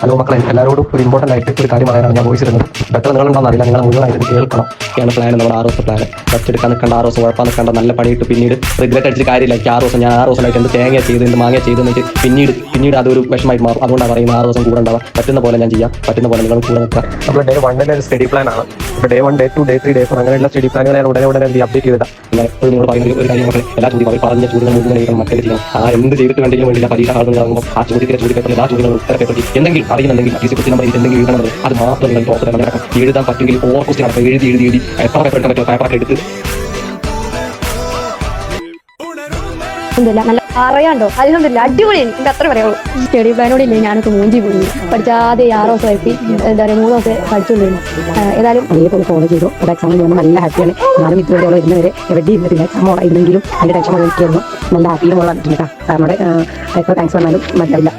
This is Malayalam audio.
ഹലോ മക്കളെ, എല്ലാവരോടും ഒരു ഇമ്പോർട്ടൻ്റ് ആയിട്ട് ഒരു കാര്യം പറയാനാണ് ഞാൻ വോയിസ് ഇടുന്നത്. ബെറ്റർ നിങ്ങളുണ്ടെന്ന് അറിയില്ല, നിങ്ങൾ മുഴുവനായിട്ട് കേൾക്കണം. ഒക്കെയാണ് പ്ലാൻ, നമ്മുടെ 6 ദിവസത്തെ പ്ലാൻ. ഫസ്റ്റ് എടുക്കാൻ നിൽക്കേണ്ട 6 ദിവസം ഉഴപ്പാൻ നിൽക്കേണ്ട, നല്ല പണിയിട്ട് പിന്നീട് റിഗ്രറ്റ് അടിച്ച് കാര്യമില്ല. എനിക്ക് 6 ദിവസം ഞാൻ 6 ദിവസമായിട്ട് എന്ത് തേങ്ങ ചെയ്ത് എന്ത് മാങ്ങ ചെയ്തെന്ന് പിന്നീട് അതൊരു വിഷമമായി മാറും. അതുകൊണ്ടാണ് പറയുന്നത് 6 ദിവസം കൂടെ ഉണ്ടാവാം. പറ്റുന്ന പോലെ ഞാൻ ചെയ്യാം, പറ്റുന്ന പോലെ നിങ്ങൾ കൂടെ നിൽക്കുക. നമ്മൾ ഡേ 1 ഒരു സ്റ്റഡി പ്ലാൻ ആണ്. ഇപ്പോൾ ഡേ 1, ഡേ 2, ഡേ 3, ഡേ 4 അങ്ങനെയുള്ള സ്റ്റഡി പ്ലാനുകൾ ഞാൻ ഉടനെ അപ്ഡേറ്റ് ചെയ്തിടാം. ഞാൻ എപ്പോഴും നിങ്ങൾ പറയുന്ന ഒരു കാര്യം മക്കളെ, എല്ലാ ചോദ്യം അവർ പറഞ്ഞ ചോദ്യങ്ങൾ മുഴുവൻ മക്കളെ ചെയ്യണം. എന്ത് ചെയ്തിട്ട് വേണ്ടെങ്കിലും വേണ്ടില്ല, പരീക്ഷ ആകുമ്പോൾ ആ ചോദ്യത്തിലെ ചോദ്യപേപ്പറിൽ എല്ലാ ചോദ്യങ്ങളും ഉത്തര പേപ്പറിൽ എന്തെങ്കിലും അറിയുന്നുണ്ടെങ്കിൽ അറ്റ്ലീസ്റ്റ് നമ്പർ എന്തെങ്കിലും എഴുതണമെന്ന് അത് മാത്രം നിങ്ങൾ ടോപ്പ് നടക്കാം. എഴുതാൻ പറ്റുമെങ്കിൽ ഓവർ ക്വസ്റ്റ്യൻ അടക്കം എഴുതി പേപ്പർ എടുക്കാൻ പറ്റുമോ പേപ്പറൊക്കെ എടുത്ത് നല്ല അറിയാണ്ടോ അൽഹംദുലില്ലാ അടിപൊളിയാണ്. എനിക്ക് അത്ര പറയുള്ളൂ. സ്റ്റഡി പ്ലാനോട് ഇല്ലേ ഞാനൊക്കെ മൂഞ്ചി പോയി. പഠിച്ചാതെ 6 ദിവസമായിട്ട് എന്താ പറയുക 3 ദിവസം പഠിച്ചുകൊണ്ടിരുന്നു. ഏതായാലും അതേപോലെ ഫോളോ ചെയ്തു. ഒരു എക്സാമിൽ വന്ന് നല്ല ഹാപ്പിയാണ്. ഞാനും ഇതുവരെയോളം ഇരുന്നവരെ എവിടെ ഇരുന്നിട്ടില്ല. എക്സാം ഓളായിരുന്നെങ്കിലും എൻ്റെ ടെൻഷൻ എനിക്കായിരുന്നു. നല്ല ഹാപ്പിയും ഉള്ള കാരണം താങ്ക്സ് പറഞ്ഞാലും മനസ്സിലാവില്ല.